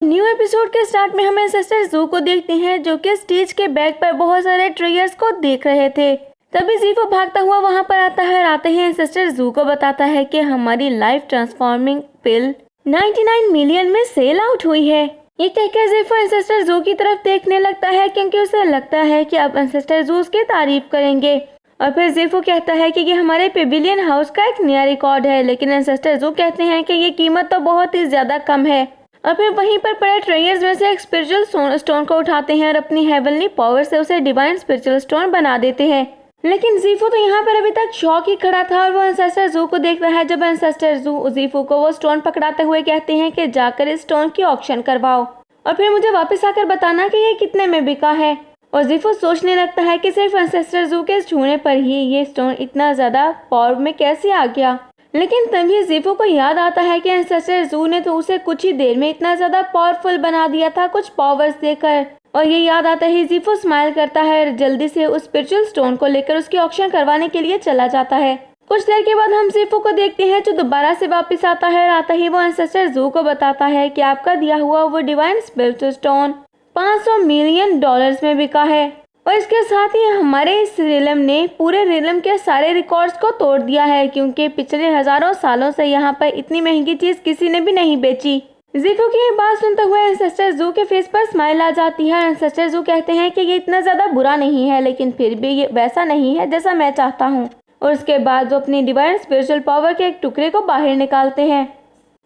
New episode के start में हम एंसेस्टर ज़ू को देखते हैं जो कि स्टेज के बैक पर बहुत सारे ट्रेयर्स को देख रहे थे। तभी ज़ीफो भागता हुआ वहां पर आता है और आते ही एंसेस्टर ज़ू को बताता है कि हमारी लाइफ ट्रांसफॉर्मिंग पिल 99 मिलियन में सेल आउट हुई है। ये कहकर ज़ीफो एंसेस्टर ज़ू की तरफ देखने लगता है क्योंकि उसे लगता है कि अब एंसेस्टर ज़ू उसकी तारीफ करेंगे। और फिर ज़ीफो कहता है कि ये हमारे पेविलियन हाउस का एक नया रिकॉर्ड है, लेकिन एंसेस्टर ज़ू कहते हैं कि ये कीमत तो बहुत ही ज्यादा कम है। और फिर वहीं पर पड़े ट्रेयर्स में से एक स्पिरिचुअल स्टोन को उठाते हैं और अपनी हेवनली पावर से उसे डिवाइन स्पिरिचुअल स्टोन बना देते हैं। लेकिन ज़ीफो तो यहाँ पर अभी तक शॉक ही खड़ा था और वो एंसेस्टर ज़ू को देखता है जब एंसेस्टर ज़ू ज़ीफो को वो स्टोन पकड़ाते हुए कहते हैं कि जाकर इस स्टोन की ऑक्शन करवाओ और फिर मुझे वापस आकर बताना कि ये कितने में बिका है। और ज़ीफो सोचने लगता है कि सिर्फ एंसेस्टर ज़ू के छूने पर ही ये स्टोन इतना ज्यादा पावर में कैसे आ गया। लेकिन तभी ज़ीफो को याद आता है कि एंसेस्टर ज़ू ने तो उसे कुछ ही देर में इतना ज्यादा पावरफुल बना दिया था कुछ पावर्स देकर। और ये याद आता ही ज़ीफो स्माइल करता है और जल्दी से उस स्पिरिचुअल स्टोन को लेकर उसकी ऑक्शन करवाने के लिए चला जाता है। कुछ देर के बाद हम ज़ीफो को देखते हैं जो दोबारा से वापस आता है और आता ही वो एंसेस्टर ज़ू को बताता है कि आपका दिया हुआ वो डिवाइन स्पिरिचुअल स्टोन $500 मिलियन में बिका है। और इसके साथ ही हमारे इस रिलम ने पूरे रिलम के सारे रिकॉर्ड्स को तोड़ दिया है क्योंकि पिछले हजारों सालों से यहाँ पर इतनी महंगी चीज किसी ने भी नहीं बेची। ज़ीफो की ये बात सुनते हुए एंसेस्टर ज़ू के फेस पर स्माइल आ जाती है। एंसेस्टर ज़ू कहते हैं कि ये इतना ज्यादा बुरा नहीं है, लेकिन फिर भी ये वैसा नहीं है जैसा मैं चाहता हूँ। और उसके बाद वो अपनी डिवाइन स्पिरिचुअल पावर के एक टुकड़े को बाहर निकालते हैं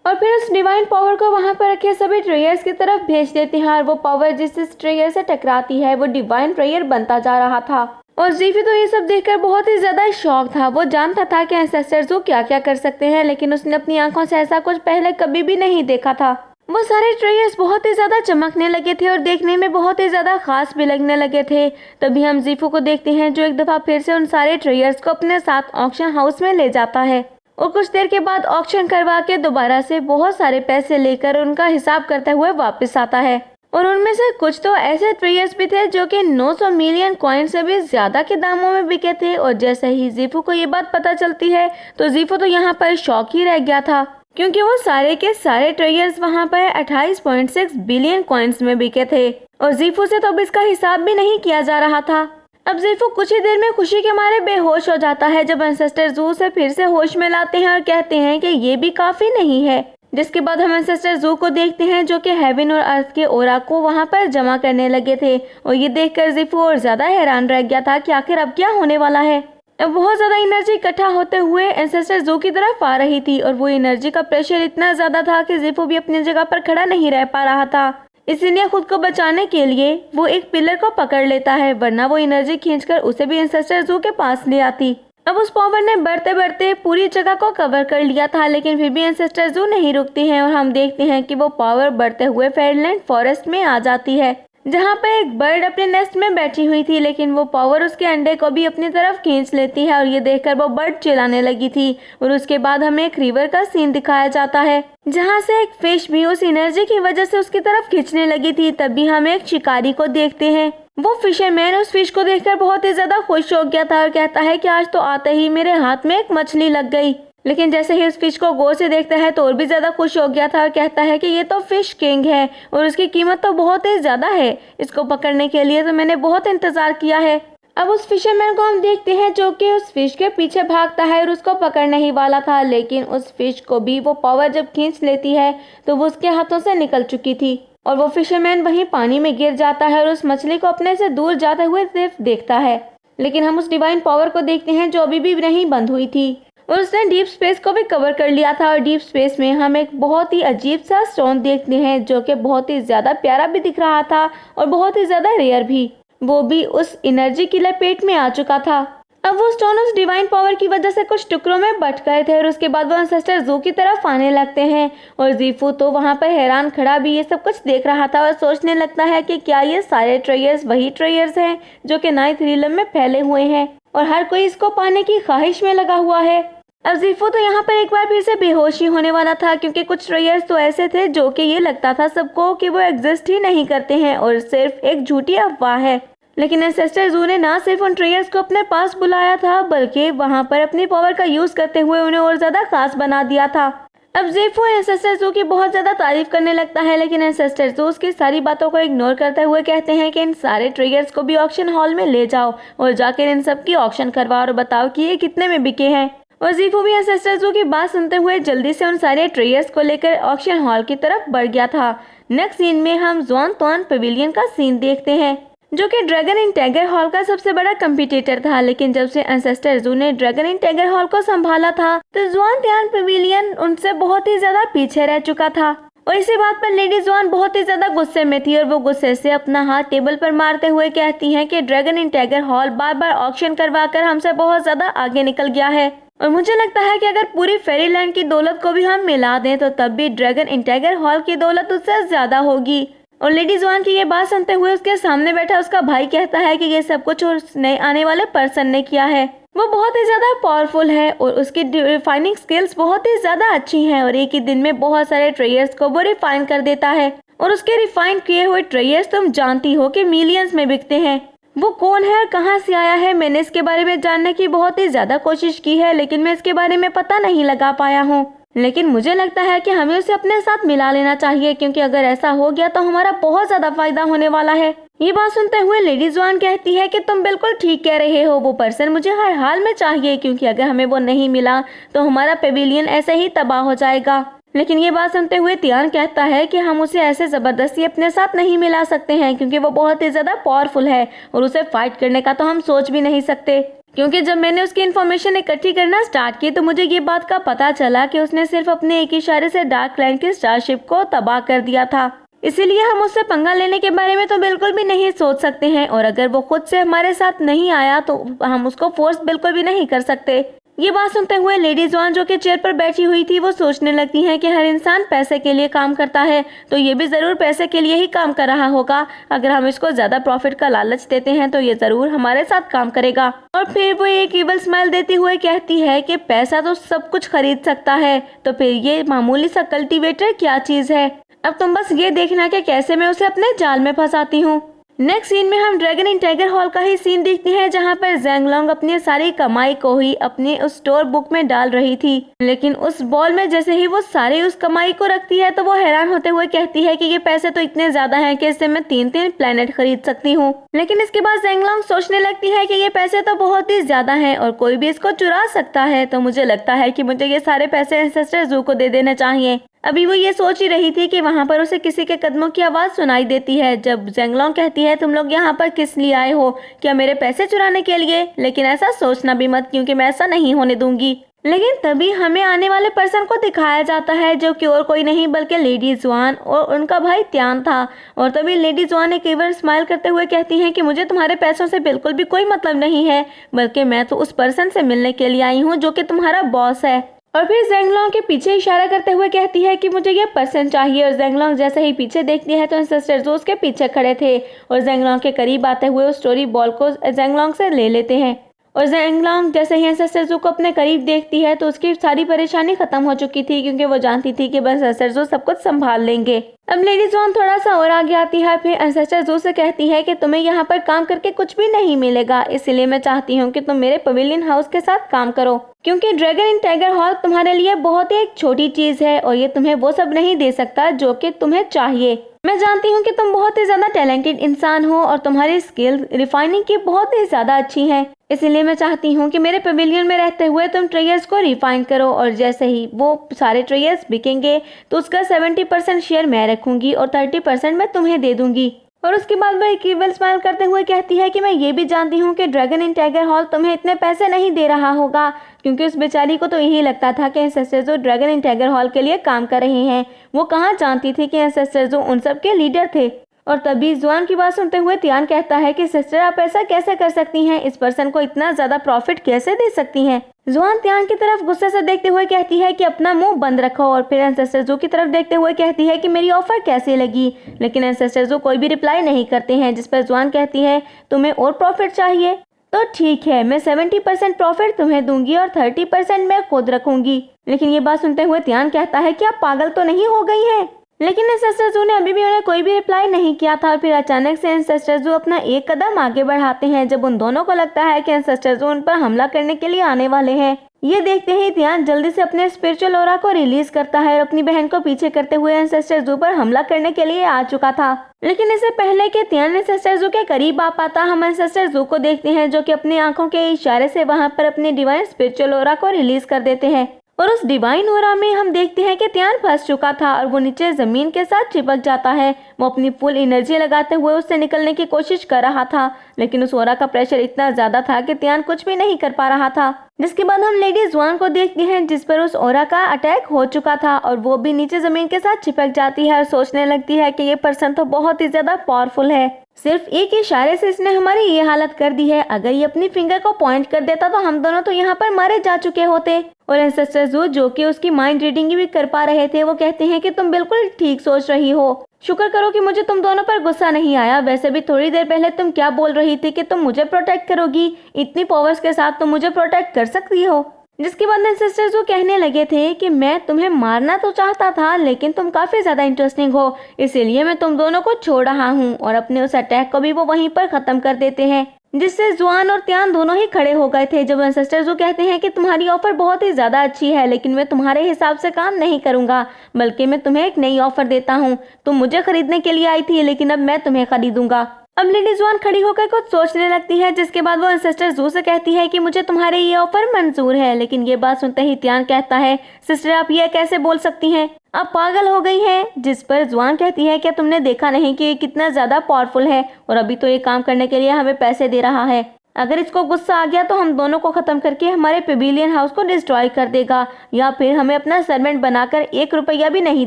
और फिर उस डिवाइन पावर को वहां पर रखे सभी ट्रेयर्स की तरफ भेज देते हैं। और वो पावर जिस ट्रेयर से टकराती है वो डिवाइन ट्रेयर बनता जा रहा था। और ज़ीफो तो ये सब देखकर बहुत ही ज्यादा शॉक था। वो जानता था कि एंसेस्टर ज़ू क्या क्या कर सकते हैं, लेकिन उसने अपनी आंखों से ऐसा कुछ पहले कभी भी नहीं देखा था। वो सारे ट्रेयर्स बहुत ही ज्यादा चमकने लगे थे और देखने में बहुत ही ज्यादा खास भी लगने लगे थे। तभी हम ज़ीफो को देखते हैं जो एक दफा फिर से उन सारे ट्रेयर्स को अपने साथ ऑक्शन हाउस में ले जाता है और कुछ देर के बाद ऑक्शन करवा के दोबारा से बहुत सारे पैसे लेकर उनका हिसाब करते हुए वापस आता है। और उनमें से कुछ तो ऐसे ट्रेयर्स भी थे जो कि 900 मिलियन कॉइन से भी ज्यादा के दामों में बिके थे। और जैसे ही ज़ीफो को ये बात पता चलती है तो ज़ीफो तो यहाँ पर शॉक ही रह गया था क्योंकि वो सारे के सारे ट्रेयर्स वहाँ पर 28.6 बिलियन कॉइन्स में बिके थे और ज़ीफो से तो अब इसका हिसाब भी नहीं किया जा रहा था। अब ज़ीफो कुछ ही देर में खुशी के मारे बेहोश हो जाता है जब एंसेस्टर ज़ू से फिर से होश में लाते हैं और कहते हैं कि ये भी काफी नहीं है। जिसके बाद हम एंसेस्टर ज़ू को देखते हैं जो कि हेवन और अर्थ के ओरा को वहां पर जमा करने लगे थे। और ये देखकर ज़ीफो और ज्यादा हैरान रह गया था कि आखिर अब क्या होने वाला है। अब बहुत ज्यादा एनर्जी इकट्ठा होते हुए एंसेस्टर ज़ू की तरफ आ रही थी और वो एनर्जी का प्रेशर इतना ज्यादा था कि ज़ीफो भी अपनी जगह पर खड़ा नहीं रह पा रहा था। इसलिए खुद को बचाने के लिए वो एक पिलर को पकड़ लेता है, वरना वो एनर्जी खींचकर उसे भी एंसेस्टर ज़ू के पास ले आती। अब उस पावर ने बढ़ते बढ़ते पूरी जगह को कवर कर लिया था, लेकिन फिर भी एंसेस्टर ज़ू नहीं रुकती है और हम देखते हैं कि वो पावर बढ़ते हुए फेयरलैंड फॉरेस्ट में आ जाती है जहाँ पे एक बर्ड अपने नेस्ट में बैठी हुई थी, लेकिन वो पावर उसके अंडे को भी अपनी तरफ खींच लेती है। और ये देखकर वो बर्ड चिल्लाने लगी थी। और उसके बाद हमें एक रिवर का सीन दिखाया जाता है जहाँ से एक फिश भी उस एनर्जी की वजह से उसकी तरफ खींचने लगी थी। तभी हम एक शिकारी को देखते हैं। वो फिशरमैन उस फिश को देखकर बहुत ही ज्यादा खुश हो गया था और कहता है कि आज तो आते ही मेरे हाथ में एक मछली लग गई। लेकिन जैसे ही उस फिश को गौर से देखता है तो और भी ज्यादा खुश हो गया था और कहता है कि ये तो फिश किंग है और उसकी कीमत तो बहुत ही ज्यादा है। इसको पकड़ने के लिए तो मैंने बहुत इंतजार किया है। अब उस फिशरमैन को हम देखते हैं जो कि उस फिश के पीछे भागता है और उसको पकड़ने ही वाला था, लेकिन उस फिश को भी वो पावर जब खींच लेती है तो वो उसके हाथों से निकल चुकी थी और वो फिशरमैन वहीं पानी में गिर जाता है और उस मछली को अपने से दूर जाते हुए सिर्फ देखता है। लेकिन हम उस डिवाइन पावर को देखते हैं जो अभी भी नहीं बंद हुई थी और उसने डीप स्पेस को भी कवर कर लिया था। और डीप स्पेस में हम एक बहुत ही अजीब सा स्टोन देखते हैं जो कि बहुत ही ज्यादा प्यारा भी दिख रहा था और बहुत ही ज्यादा रेयर भी। वो भी उस एनर्जी की लपेट में आ चुका था। अब वो स्टोन उस डिवाइन पावर की वजह से कुछ टुकड़ों में बट गए थे और उसके बाद वो एंसेस्टर ज़ू की तरफ आने लगते हैं। और ज़ीफो तो वहाँ पर हैरान खड़ा भी ये सब कुछ देख रहा था और सोचने लगता है कि क्या ये सारे ट्रेयर्स वही ट्रेयर्स हैं जो कि नाइन्थ रिलम में फैले हुए हैं और हर कोई इसको पाने की ख्वाहिश में लगा हुआ है। अब ज़ीफो तो यहाँ पर एक बार फिर से बेहोशी होने वाला था क्योंकि कुछ ट्रेयर्स तो ऐसे थे जो कि ये लगता था सबको कि वो एग्जिस्ट ही नहीं करते हैं और सिर्फ एक झूठी अफवाह है। लेकिन एंसेस्टर ज़ू ने ना सिर्फ उन ट्रेयर्स को अपने पास बुलाया था बल्कि वहाँ पर अपनी पावर का यूज करते हुए उन्हें और ज्यादा खास बना दिया था। अब ज़ीफू एंसेस्टर ज़ू की बहुत ज़्यादा तारीफ करने लगता है, लेकिन एंसेस्टर ज़ू उसकी सारी बातों को इग्नोर करते हुए कहते हैं कि इन सारे ट्रिगर्स को भी ऑक्शन हॉल में ले जाओ और जाकर इन सब की ऑक्शन करवाओ और बताओ कि ये कितने में बिके हैं। और ज़ीफू भी एंसेस्टर ज़ू की बात सुनते हुए जल्दी से उन सारे ट्रिगर्स को लेकर ऑक्शन हॉल की तरफ बढ़ गया था। नेक्स्ट सीन में हम जुआन तुआन पवेलियन का सीन देखते हैं, जो कि ड्रैगन इन टाइगर हॉल का सबसे बड़ा कंपटीटर था। लेकिन जब से एंसेस्टर ज़ू ने ड्रैगन इन टाइगर हॉल को संभाला था तो जुआन तुआन पवेलियन उनसे बहुत ही ज्यादा पीछे रह चुका था। और इसी बात पर लेडी जुआन बहुत ही ज्यादा गुस्से में थी और वो गुस्से से अपना हाथ टेबल पर मारते हुए कहती हैं कि ड्रैगन इन टाइगर हॉल बार बार ऑक्शन करवाकर हमसे बहुत ज्यादा आगे निकल गया है और मुझे लगता है कि अगर पूरी फेरीलैंड की दौलत को भी हम मिला दें तो तब भी ड्रैगन इन टाइगर हॉल की दौलत उससे ज्यादा होगी। और लेडी जुआन की ये बात सुनते हुए उसके सामने बैठा उसका भाई कहता है कि ये सब कुछ उस नए आने वाले पर्सन ने किया है। वो बहुत ही ज्यादा पावरफुल है और उसकी रिफाइनिंग स्किल्स बहुत ही ज्यादा अच्छी हैं और एक ही दिन में बहुत सारे ट्रेयर्स को वो रिफाइन कर देता है और उसके रिफाइन किए हुए ट्रेयर्स तुम जानती हो कि मिलियंस में बिकते हैं। वो कौन है और कहाँ से आया है, मैंने इसके बारे में जानने की बहुत ही ज्यादा कोशिश की है लेकिन मैं इसके बारे में पता नहीं लगा पाया हूँ। लेकिन मुझे लगता है कि हमें उसे अपने साथ मिला लेना चाहिए, क्योंकि अगर ऐसा हो गया तो हमारा बहुत ज्यादा फायदा होने वाला है। ये बात सुनते हुए लेडी जुआन कहती है कि तुम बिल्कुल ठीक कह रहे हो, वो पर्सन मुझे हर हाल में चाहिए, क्योंकि अगर हमें वो नहीं मिला तो हमारा पेविलियन ऐसे ही तबाह हो जाएगा। लेकिन ये बात सुनते हुए तियान कहता है कि हम उसे ऐसे जबरदस्ती अपने साथ नहीं मिला सकते हैं, क्योंकि वो बहुत ही ज्यादा पावरफुल है और उसे फाइट करने का तो हम सोच भी नहीं सकते। क्योंकि जब मैंने उसकी इन्फॉर्मेशन इकट्ठी करना स्टार्ट की तो मुझे ये बात का पता चला कि उसने सिर्फ अपने एक इशारे से डार्क लैंड की स्टारशिप को तबाह कर दिया था। इसीलिए हम उससे पंगा लेने के बारे में तो बिल्कुल भी नहीं सोच सकते हैं और अगर वो खुद से हमारे साथ नहीं आया तो हम उसको फोर्स बिल्कुल भी नहीं कर सकते। ये बात सुनते हुए लेडी जुआन जो कि चेयर पर बैठी हुई थी वो सोचने लगती है कि हर इंसान पैसे के लिए काम करता है तो ये भी जरूर पैसे के लिए ही काम कर रहा होगा। अगर हम इसको ज्यादा प्रॉफिट का लालच देते हैं तो ये जरूर हमारे साथ काम करेगा। और फिर वो एक इवल स्माइल देती हुए कहती है कि पैसा तो सब कुछ खरीद सकता है, तो फिर ये मामूली सा कल्टीवेटर क्या चीज है। अब तुम बस ये देखना कि कैसे मैं उसे अपने जाल में फंसाती हूँ। नेक्स्ट सीन में हम ड्रैगन इन टाइगर हॉल का ही सीन देखते हैं, जहाँ पर ज़ेंगलोंग अपनी सारी कमाई को ही अपने उस स्टोर बुक में डाल रही थी। लेकिन उस बॉल में जैसे ही वो सारी उस कमाई को रखती है तो वो हैरान होते हुए कहती है कि ये पैसे तो इतने ज्यादा हैं कि इससे मैं 3-3 प्लेनेट खरीद सकती हूँ। लेकिन इसके बाद ज़ेंगलोंग सोचने लगती है कि ये पैसे तो बहुत ही ज्यादा हैं और कोई भी इसको चुरा सकता है, तो मुझे लगता है कि मुझे ये सारे पैसे एंसेस्टर ज़ू को दे देने चाहिए। अभी वो ये सोच ही रही थी कि वहाँ पर उसे किसी के कदमों की आवाज़ सुनाई देती है। जब ज़ेंगलोंग कहती है तुम लोग यहाँ पर किस लिए आए हो, क्या मेरे पैसे चुराने के लिए? लेकिन ऐसा सोचना भी मत, क्योंकि मैं ऐसा नहीं होने दूंगी। लेकिन तभी हमें आने वाले पर्सन को दिखाया जाता है जो कि और कोई नहीं बल्कि लेडी जुआन और उनका भाई त्यान था। और तभी लेडी जुआन एक इवर स्माइल करते हुए कहती हैं कि मुझे तुम्हारे पैसों से बिल्कुल भी कोई मतलब नहीं है, बल्कि मैं तो उस पर्सन से मिलने के लिए आई हूँ जो कि तुम्हारा बॉस है। और फिर ज़ेंगलोंग के पीछे इशारा करते हुए कहती है कि मुझे ये पर्सन चाहिए। और ज़ेंगलोंग जैसे ही पीछे देखती है तो एंसेस्टर ज़ू उसके पीछे खड़े थे और ज़ेंगलोंग के करीब आते हुए उस स्टोरी बॉल को ज़ेंगलोंग से ले लेते हैं। और ज़ेंगलोंग जैसे ही एंसेस्टर ज़ू को अपने करीब देखती है तो उसकी सारी परेशानी खत्म हो चुकी थी, क्योंकि वो जानती थी कि बस एंसेस्टर ज़ू सब कुछ संभाल लेंगे। अब लेडी जुआन थोड़ा सा और आगे आती है, फिर एंसेस्टर ज़ू से कहती है कि तुम्हें यहाँ पर काम करके कुछ भी नहीं मिलेगा, इसलिए मैं चाहती हूँ कि तुम मेरे पवेलियन हाउस के साथ काम करो, क्योंकि ड्रैगन इन टाइगर हॉल तुम्हारे लिए बहुत ही एक छोटी चीज है और ये तुम्हें वो सब नहीं दे सकता जो कि तुम्हें चाहिए। मैं जानती हूँ कि तुम बहुत ही ज्यादा टैलेंटेड इंसान हो और तुम्हारी स्किल रिफाइनिंग की बहुत ही ज्यादा अच्छी है, इसलिए मैं चाहती हूँ कि मेरे पवेलियन में रहते हुए तुम ट्रेयर्स को रिफाइन करो और जैसे ही वो सारे ट्रेयर्स बिकेंगे तो उसका 70% शेयर मैं रखूंगी और 30% मैं तुम्हें दे दूंगी। और उसके बाद वो एक इवल स्माइल करते हुए कहती है कि मैं ये भी जानती हूँ कि ड्रैगन इन टाइगर हॉल तुम्हें इतने पैसे नहीं दे रहा होगा, क्योंकि उस बेचारी को तो यही लगता था कि एंसेस्टर ज़ू ड्रैगन इन टाइगर हॉल के लिए काम कर रहे हैं। वो कहाँ जानती थी कि एंसेस्टर ज़ू उन सब के लीडर थे। और तभी जुआन की बात सुनते हुए तियान कहता है कि सिस्टर आप ऐसा कैसे कर सकती हैं, इस पर्सन को इतना ज्यादा प्रॉफिट कैसे दे सकती हैं। जुआन तियान की तरफ गुस्से से देखते हुए कहती है कि अपना मुंह बंद रखो और फिर एंसेस्टर ज़ू की तरफ देखते हुए कहती है कि मेरी ऑफर कैसी लगी। लेकिन एंसेस्टर ज़ू कोई भी रिप्लाई नहीं करते हैं, जिस पर जुआन कहती है तुम्हें और प्रॉफिट चाहिए तो ठीक है, मैं 70% प्रॉफिट तुम्हें दूंगी और 30% मैं खुद रखूंगी। लेकिन ये बात सुनते हुए तियान कहता है कि आप पागल तो नहीं हो गई हैं। लेकिन एंसेस्टर जू ने अभी भी उन्हें कोई भी रिप्लाई नहीं किया था और फिर अचानक से एंसेस्टर जू अपना एक कदम आगे बढ़ाते हैं जब उन दोनों को लगता है कि एंसेस्टर जू उन पर हमला करने के लिए आने वाले हैं। ये देखते ही ध्यान जल्दी से अपने स्पिरिचुअल ऑरा को रिलीज करता है और अपनी बहन को पीछे करते हुए एंसेस्टर जू पर हमला करने के लिए आ चुका था। लेकिन इससे पहले कि ध्यान एंसेस्टर जू के करीब आ पाता, हम एंसेस्टर जू को देखते हैं जो कि अपनी आंखों के इशारे से वहां पर अपनी डिवाइन स्पिरिचुअल ऑरा को रिलीज कर देते हैं और उस डिवाइन ऑरा में हम देखते हैं कि ध्यान फंस चुका था और वो नीचे जमीन के साथ चिपक जाता है। वो अपनी फुल एनर्जी लगाते हुए उससे निकलने की कोशिश कर रहा था, लेकिन उस ऑरा का प्रेशर इतना ज्यादा था कि ध्यान कुछ भी नहीं कर पा रहा था। जिसके बाद हम लेडी जुआन को देखते हैं जिस पर उस ऑरा का अटैक हो चुका था और वो भी नीचे जमीन के साथ चिपक जाती है और सोचने लगती है कि ये पर्सन तो बहुत ही ज्यादा पावरफुल है। सिर्फ एक इशारे से इसने हमारी ये हालत कर दी है। अगर ये अपनी फिंगर को पॉइंट कर देता तो हम दोनों तो यहाँ पर मारे जा चुके होते। और एंसेस्टर जू जो कि उसकी माइंड रीडिंग भी कर पा रहे थे, वो कहते हैं कि तुम बिल्कुल ठीक सोच रही हो। शुक्र करो कि मुझे तुम दोनों पर गुस्सा नहीं आया। वैसे भी थोड़ी देर पहले तुम क्या बोल रही थी कि तुम मुझे प्रोटेक्ट करोगी, इतनी पावर्स के साथ तुम मुझे प्रोटेक्ट कर सकती हो। जिसके बाद एंसेस्टर जू कहने लगे थे कि मैं तुम्हें मारना तो चाहता था लेकिन तुम काफी ज्यादा इंटरेस्टिंग हो, इसीलिए मैं तुम दोनों को छोड़ रहा हूँ। और अपने उस अटैक को भी वो वहीं पर खत्म कर देते हैं, जिससे जुआन और त्यान दोनों ही खड़े हो गए थे। जब एंसेस्टर जू कहते हैं कि तुम्हारी ऑफर बहुत ही ज्यादा अच्छी है लेकिन मैं तुम्हारे हिसाब से काम नहीं करूंगा, बल्कि मैं तुम्हें एक नई ऑफर देता हूँ। तुम मुझे खरीदने के लिए आई थी लेकिन अब मैं तुम्हें खरीदूंगा। अब लेडी जुआन खड़ी होकर कुछ सोचने लगती है, जिसके बाद वो एंसेस्टर जू से कहती है कि मुझे तुम्हारे ये ऑफर मंजूर है। लेकिन ये बात सुनते ही त्यान कहता है, सिस्टर आप ये कैसे बोल सकती हैं, आप पागल हो गई हैं। जिस पर जुआन कहती है, क्या तुमने देखा नहीं कि ये कितना ज्यादा पावरफुल है और अभी तो ये काम करने के लिए हमें पैसे दे रहा है। अगर इसको गुस्सा आ गया तो हम दोनों को खत्म करके हमारे पेविलियन हाउस को डिस्ट्रॉय कर देगा या फिर हमें अपना सर्वेंट बनाकर 1 रुपया भी नहीं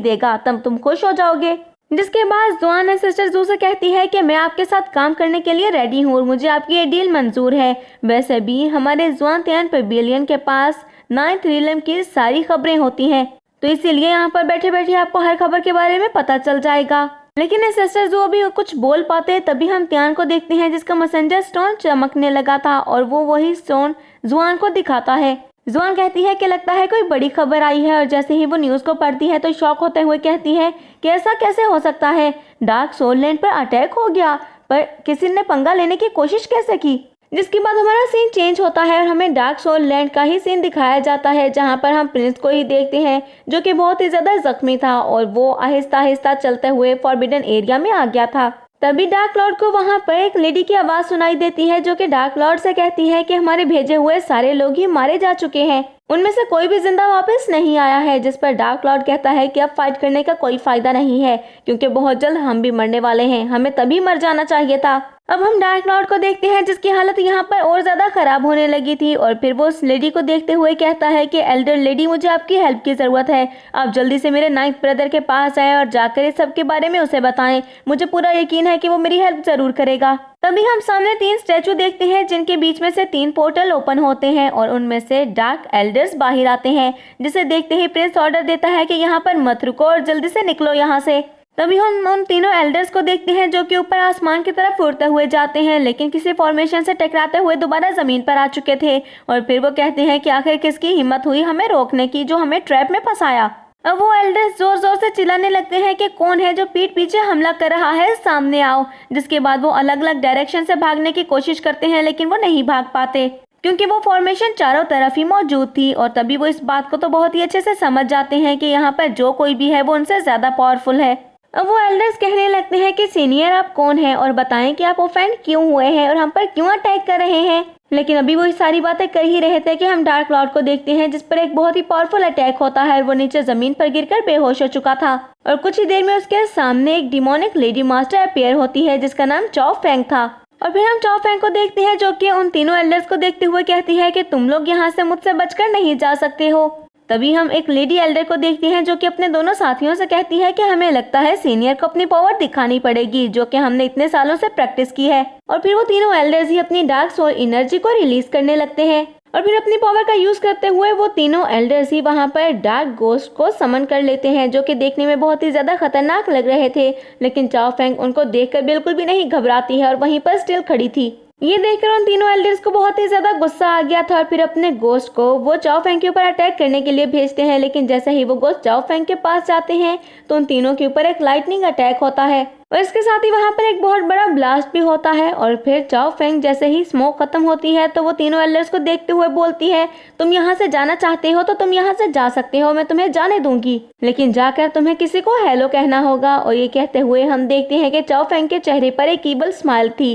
देगा, तब तुम खुश हो जाओगे। जिसके बाद जुआन एंसेस्टर जू से कहती है कि मैं आपके साथ काम करने के लिए रेडी हूँ और मुझे आपकी ये डील मंजूर है। वैसे भी हमारे जुआन त्यान पेविलियन के पास 9th रिलम की सारी खबरें होती हैं, तो इसीलिए यहाँ पर बैठे बैठे आपको हर खबर के बारे में पता चल जाएगा। लेकिन एंसेस्टर जू अभी कुछ बोल पाते तभी हम त्यान को देखते हैं जिसका मैसेंजर स्टोन चमकने लगा था और वो वही स्टोन जुआन को दिखाता है। जुआन कहती है कि लगता है कोई बड़ी खबर आई है और जैसे ही वो न्यूज़ को पढ़ती है तो शॉक होते हुए कहती है कि ऐसा कैसे हो सकता है, डार्क सोल लैंड पर अटैक हो गया, पर किसी ने पंगा लेने की कोशिश कैसे की। जिसके बाद हमारा सीन चेंज होता है और हमें डार्क सोल लैंड का ही सीन दिखाया जाता है, जहां पर हम प्रिंस को ही देखते हैं जो कि बहुत ही ज्यादा जख्मी था और वो आहिस्ता आहिस्ता चलते हुए फॉरबिडन एरिया में आ गया था। तभी डार्क लॉर्ड को वहां पर एक लेडी की आवाज सुनाई देती है जो कि डार्क लॉर्ड से कहती है कि हमारे भेजे हुए सारे लोग ही मारे जा चुके हैं, उनमें से कोई भी जिंदा वापस नहीं आया है। जिस पर डार्क लॉर्ड कहता है कि अब फाइट करने का कोई फायदा नहीं है क्योंकि बहुत जल्द हम भी मरने वाले हैं, हमें तभी मर जाना चाहिए था। अब हम डार्क लॉर्ड को देखते हैं जिसकी हालत यहाँ पर और ज्यादा खराब होने लगी थी और फिर वो उस लेडी को देखते हुए कहता है कि एल्डर लेडी मुझे आपकी हेल्प की जरूरत है, आप जल्दी से मेरे 9th ब्रदर के पास आए और जाकर इस सब के बारे में उसे बताएं, मुझे पूरा यकीन है कि वो मेरी हेल्प जरूर करेगा। तभी हम सामने 3 स्टैचू देखते हैं जिनके बीच में से 3 पोर्टल ओपन होते हैं और उनमें से डार्क एल्डर्स बाहर आते हैं, जिसे देखते ही प्रिंस ऑर्डर देता है कि यहाँ पर मत रुको और जल्दी से निकलो यहाँ से। तभी हम उन तीनों एल्डर्स को देखते हैं जो कि ऊपर आसमान की तरफ उड़ते हुए जाते हैं लेकिन किसी फॉर्मेशन से टकराते हुए दोबारा जमीन पर आ चुके थे और फिर वो कहते हैं कि आखिर किसकी हिम्मत हुई हमें रोकने की जो हमें ट्रैप में फंसाया। अब वो एल्डर्स जोर जोर से चिल्लाने लगते हैं कि कौन है जो पीठ पीछे हमला कर रहा है, सामने आओ। जिसके बाद वो अलग अलग डायरेक्शन से भागने की कोशिश करते हैं लेकिन वो नहीं भाग पाते क्योंकि वो फॉर्मेशन चारों तरफ ही मौजूद थी। और तभी वो इस बात को तो बहुत ही अच्छे से समझ जाते हैं कि यहाँ पर जो कोई भी है वो उनसे ज्यादा पावरफुल है। अब वो एल्डर्स कहने लगते हैं कि सीनियर आप कौन हैं और बताएं कि आप ऑफेंड क्यों हुए हैं और हम पर क्यों अटैक कर रहे हैं। लेकिन अभी वो सारी बातें कर ही रहे थे कि हम डार्क लॉर्ड को देखते हैं जिस पर एक बहुत ही पावरफुल अटैक होता है और वो नीचे जमीन पर गिरकर बेहोश हो चुका था और कुछ ही देर में उसके सामने एक डिमोनिक लेडी मास्टर अपीयर होती है जिसका नाम चाओ फेंग था। और फिर हम चाओ फेंग को देखते हैं जो कि उन तीनों एल्डर्स को देखते हुए कहती है कि तुम लोग यहाँ से मुझसे बचकर नहीं जा सकते हो। तभी हम एक लेडी एल्डर को देखते हैं जो कि अपने दोनों साथियों से कहती है कि हमें लगता है सीनियर को अपनी पावर दिखानी पड़ेगी जो कि हमने इतने सालों से प्रैक्टिस की है। और फिर वो तीनों एल्डर्स ही अपनी डार्क सोल एनर्जी को रिलीज करने लगते हैं और फिर अपनी पावर का यूज करते हुए वो तीनों एल्डर्स ही वहां पर डार्क गोस्ट को समन कर लेते हैं जो कि देखने में बहुत ही ज्यादा खतरनाक लग रहे थे। लेकिन चाओ फेंग उनको देखकर बिल्कुल भी नहीं घबराती है और वहीं पर स्टिल खड़ी थी। ये देखकर उन तीनों एल्डर्स को बहुत ही ज्यादा गुस्सा आ गया था और फिर अपने गोस्ट को वो चाओ फैंग के ऊपर अटैक करने के लिए भेजते हैं। लेकिन जैसे ही वो गोस्ट चाओ फैंग के पास जाते हैं तो उन तीनों के ऊपर एक लाइटनिंग अटैक होता है और इसके साथ ही वहां पर एक बहुत बड़ा ब्लास्ट भी होता है। और फिर चाओ फैंग जैसे ही स्मोक खत्म होती है तो वो तीनों एल्डर्स को देखते हुए बोलती है, तुम यहाँ से जाना चाहते हो तो तुम यहाँ से जा सकते हो, मैं तुम्हें जाने दूंगी, लेकिन जाकर तुम्हें किसी को हेलो कहना होगा। और ये कहते हुए हम देखते हैं कि चाओ फैंग के चेहरे पर एक ईवल स्माइल थी।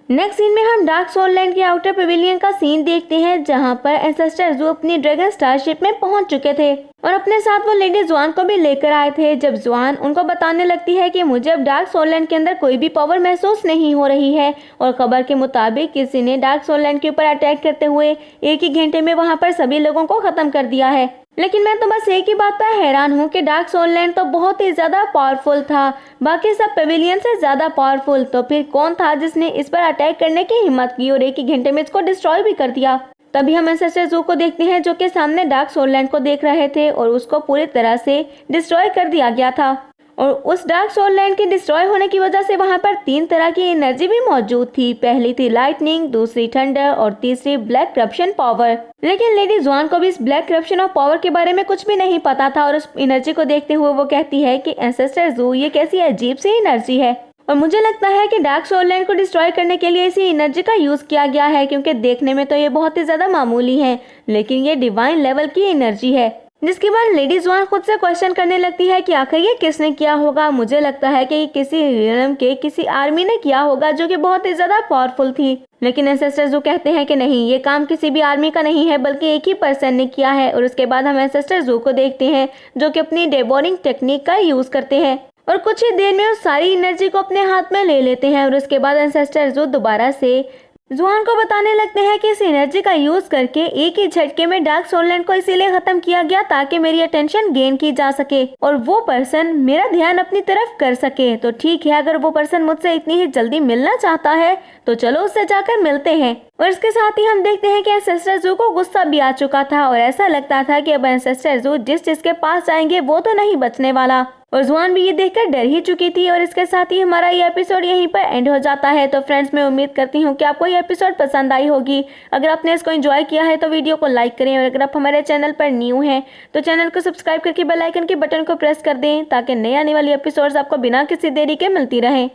नेक्स्ट सीन में हम डार्क सोललैंड के आउटर पेविलियन का सीन देखते हैं जहां पर एंसेस्टर ज़ू अपनी ड्रैगन स्टारशिप में पहुंच चुके थे और अपने साथ वो लेडी जुआन को भी लेकर आए थे। जब जुआन उनको बताने लगती है कि मुझे अब डार्क सोललैंड के अंदर कोई भी पावर महसूस नहीं हो रही है और खबर के मुताबिक किसी ने डार्क सोललैंड के ऊपर अटैक करते हुए एक ही घंटे में वहां पर सभी लोगों को खत्म कर दिया है, लेकिन मैं तो बस एक ही बात पर हैरान हूँ कि डार्क सोललैंड तो बहुत ही ज्यादा पावरफुल था, बाकी सब पेविलियन से ज्यादा पावरफुल, तो फिर कौन था जिसने इस पर अटैक करने की हिम्मत की और एक ही घंटे में इसको डिस्ट्रॉय भी कर दिया। तभी हम एंसेस्टर ज़ू को देखते हैं जो कि सामने डार्क सोललैंड को देख रहे थे और उसको पूरी तरह से डिस्ट्रॉय कर दिया गया था। और उस डार्क सोललैंड के डिस्ट्रॉय होने की वजह से वहां पर 3 तरह की एनर्जी भी मौजूद थी। पहली थी लाइटनिंग, दूसरी थंडर और तीसरी ब्लैक करप्शन पावर। लेकिन लेडी जुआन को भी इस ब्लैक करप्शन और पावर के बारे में कुछ भी नहीं पता था और उस एनर्जी को देखते हुए वो कहती है कि एंसेस्टर ज़ू ये कैसी अजीब सी एनर्जी है और मुझे लगता है कि डार्क सोललैंड को डिस्ट्रॉय करने के लिए इसी एनर्जी का यूज किया गया है, क्योंकि देखने में तो ये बहुत ही ज्यादा मामूली है लेकिन ये डिवाइन लेवल की एनर्जी है। जिसके बाद लेडी जुआन खुद से क्वेश्चन करने लगती है कि आखिर ये किसने किया होगा। मुझे लगता है कि किसी रियलम के किसी आर्मी ने किया होगा जो कि बहुत ही ज्यादा पावरफुल थी। लेकिन एंसेस्टर ज़ू कहते हैं कि नहीं, ये काम किसी भी आर्मी का नहीं है बल्कि एक ही पर्सन ने किया है। और उसके बाद हम एंसेस्टर ज़ू को देखते हैं जो कि अपनी डेबोरिंग टेक्निक का यूज करते हैं और कुछ ही देर में उस सारी एनर्जी को अपने हाथ में ले लेते हैं। और उसके बाद एंसेस्टर ज़ू दोबारा से जुआन को बताने लगते हैं कि इस एनर्जी का यूज करके एक ही झटके में डार्क सोललैंड को इसीलिए खत्म किया गया ताकि मेरी अटेंशन गेन की जा सके और वो पर्सन मेरा ध्यान अपनी तरफ कर सके। तो ठीक है, अगर वो पर्सन मुझसे इतनी ही जल्दी मिलना चाहता है तो चलो उससे जाकर मिलते हैं। और इसके साथ ही हम देखते हैं कि एंसेस्टर ज़ू को गुस्सा भी आ चुका था और ऐसा लगता था कि अब एंसेस्टर ज़ू जिसके पास जाएंगे वो तो नहीं बचने वाला। और जुआन भी ये देखकर डर ही चुकी थी। और इसके साथ ही हमारा ये एपिसोड यहीं पर एंड हो जाता है। तो फ्रेंड्स, मैं उम्मीद करती हूँ कि आपको ये एपिसोड पसंद आई होगी। अगर आपने इसको एंजॉय किया है तो वीडियो को लाइक करें और अगर आप हमारे चैनल पर न्यू हैं तो चैनल को सब्सक्राइब करके बेल आइकन के बटन को प्रेस कर दें ताकि नई आने वाली एपिसोड्स आपको बिना किसी देरी के मिलती रहें।